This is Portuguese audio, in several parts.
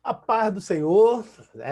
A paz do Senhor,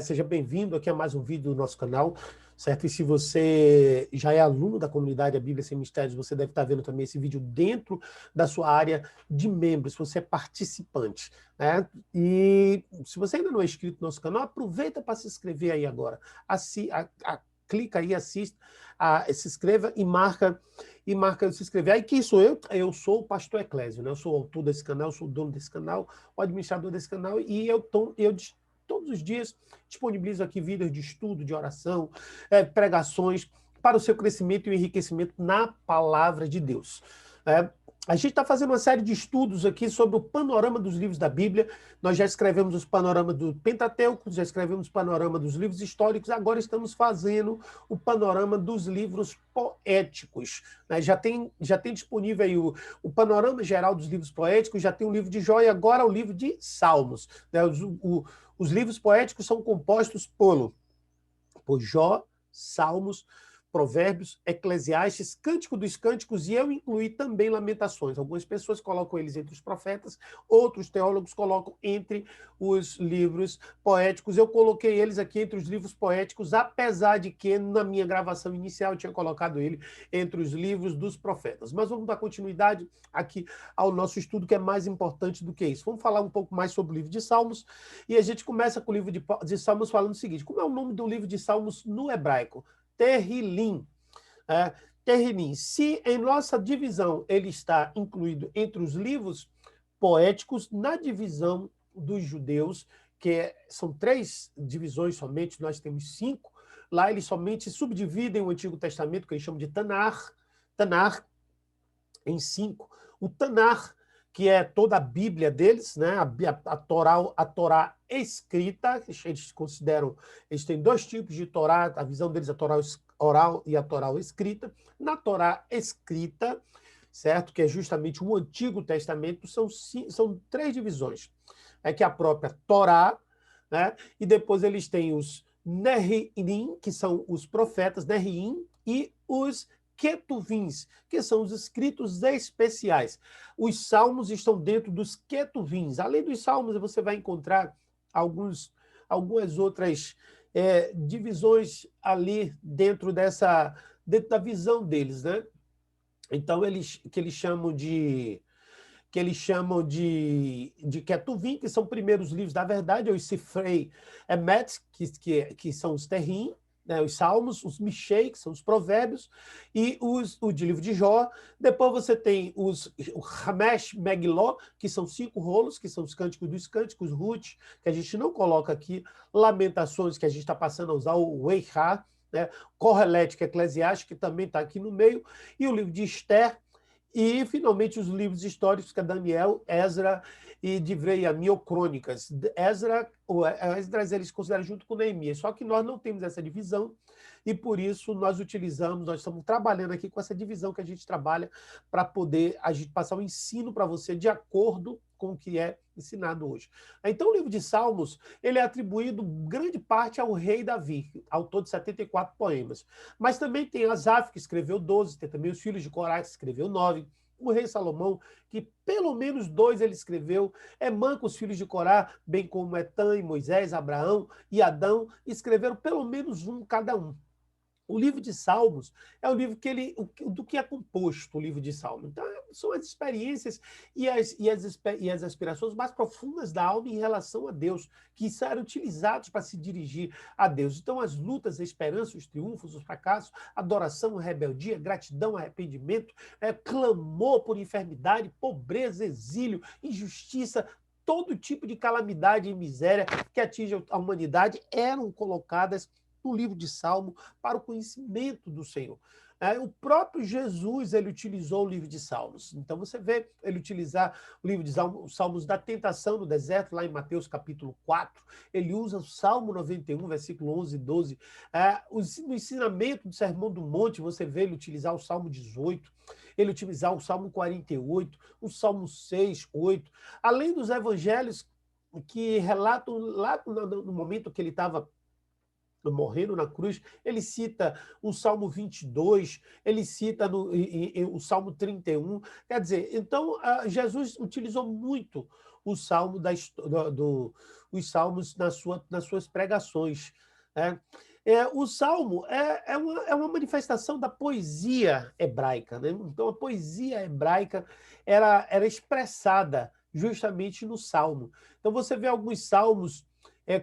seja bem-vindo aqui a mais um vídeo do nosso canal, certo? E se você já é aluno da comunidade A Bíblia Sem Mistérios, você deve estar vendo também esse vídeo dentro da sua área de membros, se você é participante, né? E se você ainda não é inscrito no nosso canal, aproveita para se inscrever aí agora. Clica aí, assista, se inscreva e marca se inscrever. Aí quem sou eu? Eu sou o pastor Eclésio, né? Eu sou o autor desse canal, sou o dono desse canal, o administrador desse canal, e todos os dias disponibilizo aqui vídeos de estudo, de oração, pregações para o seu crescimento e enriquecimento na palavra de Deus. A gente está fazendo uma série de estudos aqui sobre o panorama dos livros da Bíblia. Nós já escrevemos os panoramas do Pentateuco, já escrevemos o panorama dos livros históricos, agora estamos fazendo o panorama dos livros poéticos. Já tem disponível aí o panorama geral dos livros poéticos, já tem o livro de Jó e agora o livro de Salmos. Os livros poéticos são compostos por Jó, Salmos, Provérbios, Eclesiastes, Cântico dos Cânticos, e eu incluí também Lamentações. Algumas pessoas colocam eles entre os profetas, outros teólogos colocam entre os livros poéticos. Eu coloquei eles aqui entre os livros poéticos, apesar de que na minha gravação inicial eu tinha colocado ele entre os livros dos profetas. Mas vamos dar continuidade aqui ao nosso estudo, que é mais importante do que isso. Vamos falar um pouco mais sobre o livro de Salmos, e a gente começa com o livro de Salmos falando o seguinte: como é o nome do livro de Salmos no hebraico? Terrilim. Terrilim. Se em nossa divisão ele está incluído entre os livros poéticos, na divisão dos judeus, são 3 divisões somente, nós temos 5, lá eles somente subdividem o Antigo Testamento, que eles chamam de Tanar, em 5. O Tanar, que é toda a Bíblia deles, né? a Torá escrita, eles consideram, eles têm 2 tipos de Torá, a visão deles é a Torá oral e a Torá escrita. Na Torá escrita, certo? Que é justamente o Antigo Testamento, são 3 divisões. Que é a própria Torá, né? E depois eles têm os Nehirim, que são os profetas, Nehirim, e os Ketuvins, que são os escritos especiais. Os salmos estão dentro dos Ketuvins. Além dos salmos, você vai encontrar algumas outras divisões ali dentro da visão deles, né? Então, eles chamam de Ketuvim, que são primeiros livros da verdade, os Sifrei Emet, que são os Terrim, né, os Salmos, os Mishei, que são os Provérbios, e o de livro de Jó. Depois você tem o Hamesh Megiló, que são 5 rolos, que são os Cânticos dos Cânticos, Ruth, que a gente não coloca aqui, Lamentações, que a gente está passando a usar o Eichá, né, Correlética Eclesiástica, que também está aqui no meio, e o livro de Esther, e, finalmente, os livros históricos, que é Daniel, Esdra e Divrei, ou Crônicas. Esdras eles consideram junto com Neemias, só que nós não temos essa divisão, e por isso nós estamos trabalhando aqui com essa divisão que a gente trabalha para poder a gente passar o ensino para você de acordo com o que é ensinado hoje. Então, o livro de Salmos, ele é atribuído grande parte ao rei Davi, autor de 74 poemas. Mas também tem Asaf, que escreveu 12, tem também os filhos de Corá, que escreveu 9, o rei Salomão, que pelo menos 2 ele escreveu, Emã com os filhos de Corá, bem como Etã e Moisés, Abraão e Adão, escreveram pelo menos um cada um. O livro de Salmos é o livro do que é composto o livro de Salmos. Então, são as experiências e as aspirações mais profundas da alma em relação a Deus, que eram utilizados para se dirigir a Deus. Então, as lutas, a esperança, os triunfos, os fracassos, adoração, rebeldia, gratidão, arrependimento, clamor por enfermidade, pobreza, exílio, injustiça, todo tipo de calamidade e miséria que atinge a humanidade eram colocadas no livro de Salmo para o conhecimento do Senhor. O próprio Jesus ele utilizou o livro de Salmos. Então você vê ele utilizar o livro de Salmos da tentação no deserto, lá em Mateus capítulo 4. Ele usa o Salmo 91, versículo 11 e 12. No ensinamento do Sermão do Monte, você vê ele utilizar o Salmo 18, ele utilizar o Salmo 48, o Salmo 6, 8. Além dos evangelhos que relatam lá no momento que ele estava morrendo na cruz, ele cita o Salmo 22, ele cita o Salmo 31. Quer dizer, então, Jesus utilizou muito o salmo os salmos nas suas pregações, né? O salmo é uma manifestação da poesia hebraica, né? Então, a poesia hebraica era expressada justamente no salmo. Então, você vê alguns salmos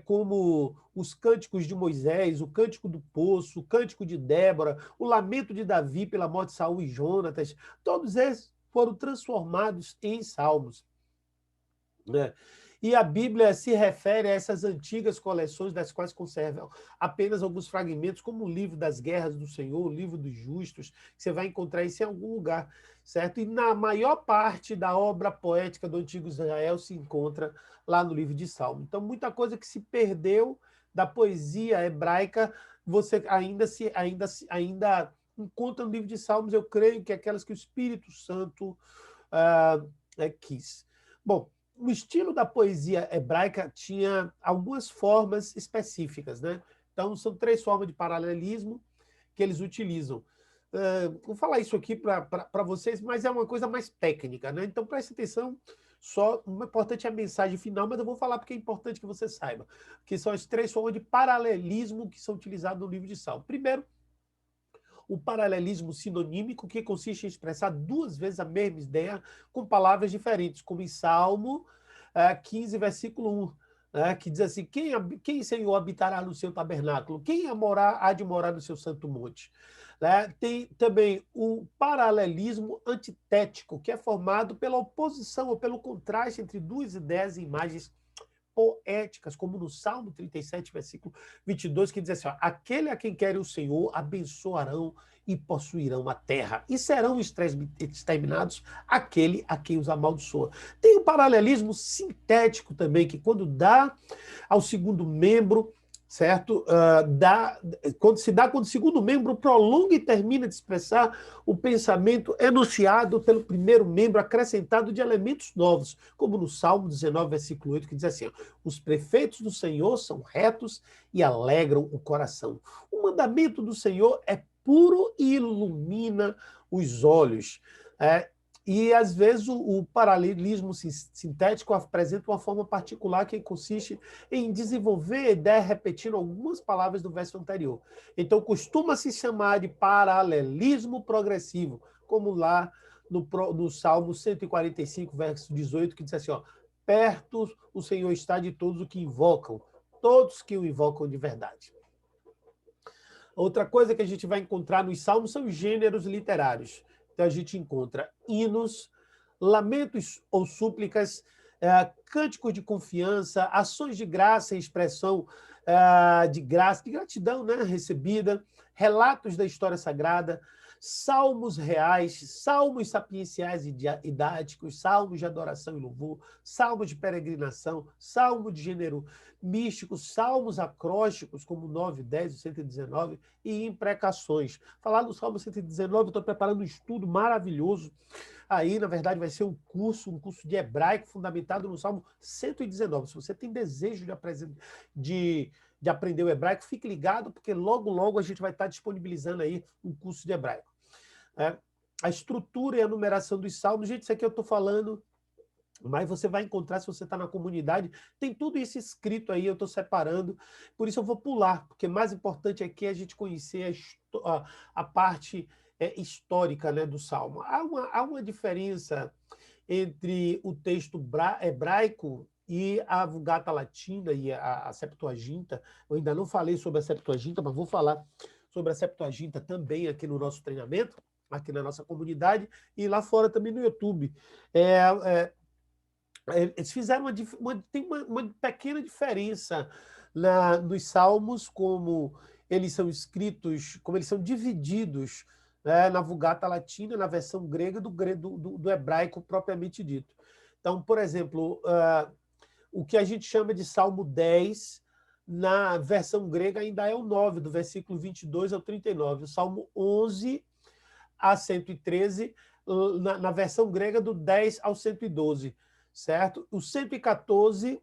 como os cânticos de Moisés, o cântico do poço, o cântico de Débora, o lamento de Davi pela morte de Saul e Jonatas, todos esses foram transformados em salmos, né? E a Bíblia se refere a essas antigas coleções das quais conservam apenas alguns fragmentos, como o livro das guerras do Senhor, o livro dos justos, que você vai encontrar isso em algum lugar, certo? E na maior parte da obra poética do Antigo Israel se encontra lá no livro de Salmo. Então, muita coisa que se perdeu da poesia hebraica, você ainda encontra no livro de Salmos. Eu creio que aquelas que o Espírito Santo quis. Bom, o estilo da poesia hebraica tinha algumas formas específicas, né? Então, são 3 formas de paralelismo que eles utilizam. Vou falar isso aqui para vocês, mas é uma coisa mais técnica, né? Então, preste atenção. Só o importante é a mensagem final, mas eu vou falar porque é importante que você saiba, que são as 3 formas de paralelismo que são utilizadas no livro de Salmo. Primeiro, o paralelismo sinonímico, que consiste em expressar 2 vezes a mesma ideia com palavras diferentes, como em Salmo 15, versículo 1, né, que diz assim: quem, Senhor, habitará no seu tabernáculo? Quem há de morar no seu santo monte? Né? Tem também o paralelismo antitético, que é formado pela oposição ou pelo contraste entre 2 ideias e imagens poéticas, como no Salmo 37, versículo 22, que diz assim: ó, aquele a quem quer o Senhor abençoarão e possuirão a terra, e serão exterminados aquele a quem os amaldiçoa. Tem um paralelismo sintético também, que quando dá ao segundo membro, certo? Quando o segundo membro prolonga e termina de expressar o pensamento enunciado pelo primeiro membro, acrescentado de elementos novos, como no Salmo 19, versículo 8, que diz assim: ó, os prefeitos do Senhor são retos e alegram o coração. O mandamento do Senhor é puro e ilumina os olhos. E, às vezes, o paralelismo sintético apresenta uma forma particular que consiste em desenvolver a ideia repetindo algumas palavras do verso anterior. Então, costuma-se chamar de paralelismo progressivo, como lá no Salmo 145, verso 18, que diz assim: ó, perto o Senhor está de todos os que invocam, todos que o invocam de verdade. Outra coisa que a gente vai encontrar nos salmos são os gêneros literários. Então, a gente encontra hinos, lamentos ou súplicas, cânticos de confiança, ações de graça e expressão de graça, de gratidão, né, recebida, relatos da história sagrada, salmos reais, salmos sapienciais e didáticos, salmos de adoração e louvor, salmos de peregrinação, salmo de gênero místico, salmos acrósticos, como o 9, 10, o 119, e imprecações. Falar do Salmo 119, eu estou preparando um estudo maravilhoso. Aí, na verdade, vai ser um curso de hebraico fundamentado no Salmo 119. Se você tem desejo de aprender o hebraico, fique ligado, porque logo, logo a gente vai estar disponibilizando aí um curso de hebraico. A estrutura e a numeração dos salmos, gente, isso aqui eu estou falando, mas você vai encontrar, se você está na comunidade, tem tudo isso escrito aí, eu estou separando, por isso eu vou pular, porque mais importante aqui é a gente conhecer a parte histórica, né, do Salmo. Há uma diferença entre o texto hebraico e a Vulgata Latina e a Septuaginta. Eu ainda não falei sobre a Septuaginta, mas vou falar sobre a Septuaginta também aqui no nosso treinamento, aqui na nossa comunidade, e lá fora também no YouTube. Eles fizeram tem uma pequena diferença nos salmos, como eles são escritos, como eles são divididos, né, na Vulgata Latina, na versão grega do hebraico propriamente dito. Então, por exemplo, o que a gente chama de Salmo 10, na versão grega ainda é o 9, do versículo 22 ao 39. O Salmo 11 a 113, na versão grega, do 10 ao 112. Certo? O 114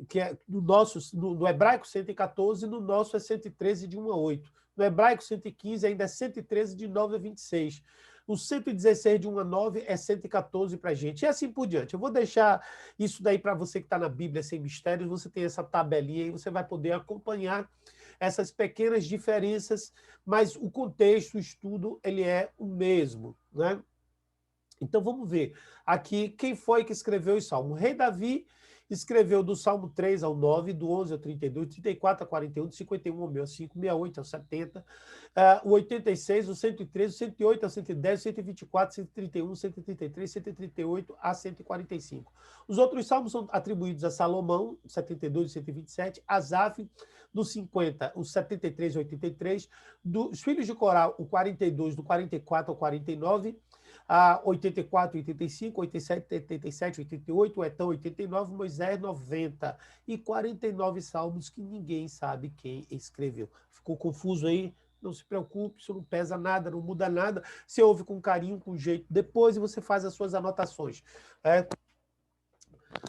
que é no hebraico 114, no nosso é 113, de 1 a 8. No hebraico 115 ainda é 113, de 9 a 26. O 116, de 1 a 9, é 114 para a gente. E assim por diante. Eu vou deixar isso daí para você que está na Bíblia Sem Mistérios. Você tem essa tabelinha e você vai poder acompanhar essas pequenas diferenças, mas o contexto, o estudo, ele é o mesmo, né? Então vamos ver aqui quem foi que escreveu os Salmos. O rei Davi escreveu do Salmo 3 ao 9, do 11 ao 32, 34 a 41, do 51 ao 65, 68 ao 70, o 86, o 113, o 108 ao 110, o 124, 131, 133, 138 a 145. Os outros salmos são atribuídos a Salomão, 72 e 127, Asaf, do 50, o 73 e 83, dos filhos de Corá, o 42, do 44 ao 49, a 84, 85, 87, 87, 88, Etão 89, Moisés 90 e 49 salmos que ninguém sabe quem escreveu. Ficou confuso aí? Não se preocupe, isso não pesa nada, não muda nada. Você ouve com carinho, com jeito depois e você faz as suas anotações.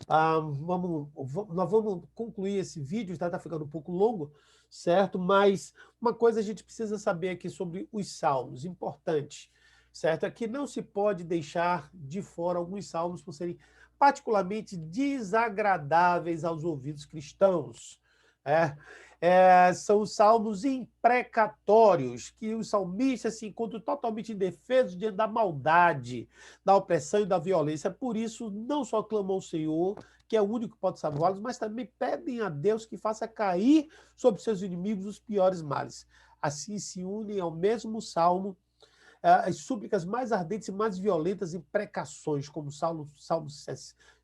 Nós vamos concluir esse vídeo, tá ficando um pouco longo, certo? Mas uma coisa a gente precisa saber aqui sobre os salmos, importante, certo? É que não se pode deixar de fora alguns salmos por serem particularmente desagradáveis aos ouvidos cristãos. São os salmos imprecatórios, que os salmistas se encontram totalmente indefesos diante da maldade, da opressão e da violência. Por isso, não só clamam ao Senhor, que é o único que pode salvá-los, mas também pedem a Deus que faça cair sobre seus inimigos os piores males. Assim se unem ao mesmo salmo as súplicas mais ardentes e mais violentas, imprecações, como Salmo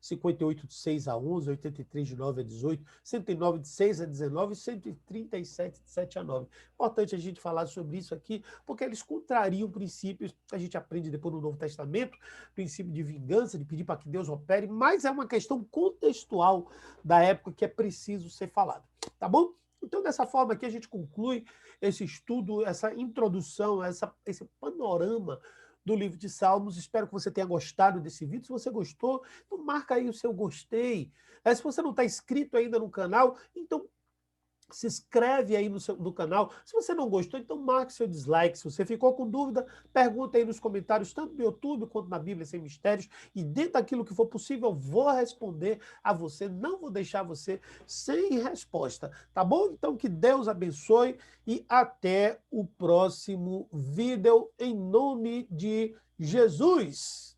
58, de 6 a 11, 83, de 9 a 18, 109, de 6 a 19 e 137, de 7 a 9. Importante a gente falar sobre isso aqui, porque eles contrariam princípios que a gente aprende depois no Novo Testamento, princípio de vingança, de pedir para que Deus opere, mas é uma questão contextual da época que é preciso ser falada. Tá bom? Então, dessa forma aqui, a gente conclui esse estudo, essa introdução, esse panorama do livro de Salmos. Espero que você tenha gostado desse vídeo. Se você gostou, então marca aí o seu gostei. Se você não está inscrito ainda no canal, então se inscreve aí no canal. Se você não gostou, então marque seu dislike. Se você ficou com dúvida, pergunta aí nos comentários, tanto no YouTube quanto na Bíblia Sem Mistérios. E dentro daquilo que for possível, eu vou responder a você. Não vou deixar você sem resposta, tá bom? Então que Deus abençoe e até o próximo vídeo, em nome de Jesus.